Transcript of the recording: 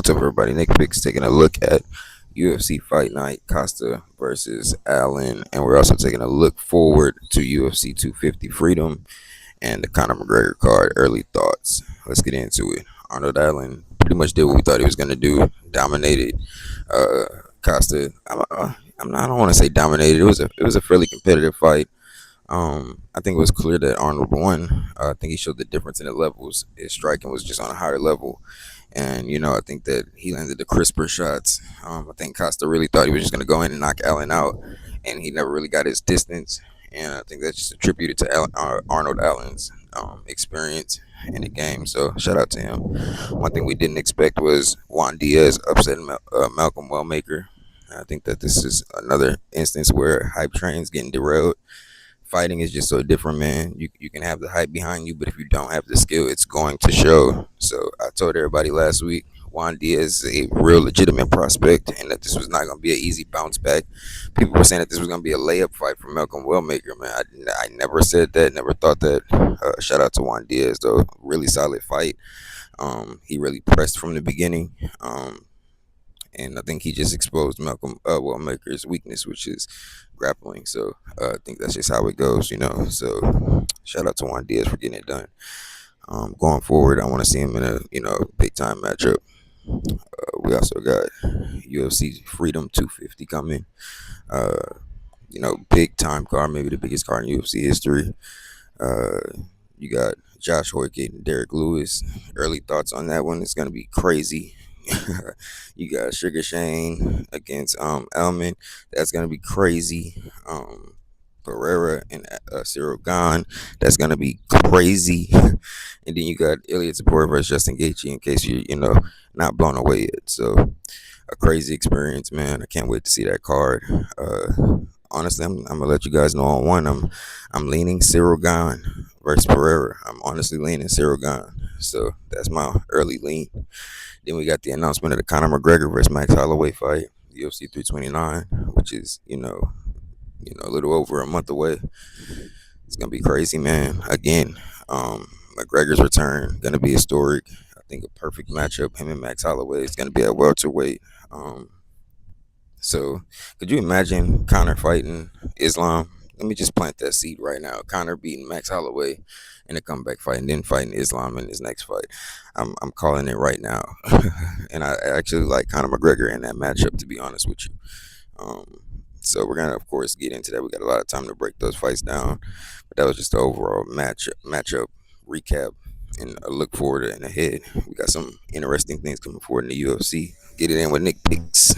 What's up, everybody? Nick Picks taking a look at UFC Fight Night, Costa versus Allen, and we're also taking a look forward to UFC 250 Freedom and the Conor McGregor card. Early thoughts. Let's get into it. Arnold Allen pretty much did what we thought he was going to do. Dominated. Costa. I don't want to say dominated. It was a fairly competitive fight. I think it was clear that Arnold won. I think he showed the difference in the levels. His striking was just on a higher level, and I think that he landed the crisper shots. I think Costa really thought he was just going to go in and knock Allen out, and he never really got his distance. And I think that's just attributed to Arnold Allen's experience in the game. So shout out to him. One thing we didn't expect was Juan Diaz upsetting Malcolm Wellmaker. I think that this is another instance where hype trains getting derailed. Fighting is just so different, man. You can have the hype behind you, but if you don't have the skill, it's going to show. So I told everybody last week, Juan Diaz is a real legitimate prospect, and that this was not going to be an easy bounce back. People were saying that this was going to be a layup fight for Malcolm Wellmaker, man. I never said that, never thought that. Shout out to Juan Diaz, though. Really solid fight. He really pressed from the beginning. And I think he just exposed Malcolm Wellmaker's weakness, which is grappling. So I think that's just how it goes. So shout out to Juan Diaz for getting it done. Going forward, I want to see him in a big time matchup. We also got UFC Freedom 250 coming. Big time card, maybe the biggest card in UFC history. You got Josh Hoyt and Derek Lewis. Early thoughts on that one? It's gonna be crazy. You got Sugar Shane against Elman. That's gonna be crazy. Pereira and Cyril Gahn. That's gonna be crazy. And then you got Ilya Tapora versus Justin Gaethje. In case you're not blown away yet. So a crazy experience, man. I can't wait to see that card. Honestly, I'm gonna let you guys know on one. I'm leaning Cyril Gahn versus Pereira. I'm honestly leaning Cyril Gahn. So that's my early lean. Then we got the announcement of the Conor McGregor versus Max Holloway fight, UFC 329, which is a little over a month away. It's gonna be crazy, man. Again, McGregor's return gonna be historic. I think a perfect matchup. Him and Max Holloway is gonna be at welterweight. So could you imagine Conor fighting Islam? Let me just plant that seed right now. Conor beating Max Holloway in a comeback fight, and then fighting Islam in his next fight. I'm calling it right now. And I actually like Conor McGregor in that matchup, to be honest with you. So we're gonna, of course, get into that. We got a lot of time to break those fights down, but that was just the overall matchup recap and a look forward and ahead. We got some interesting things coming forward in the UFC. Get it in with Nick Picks.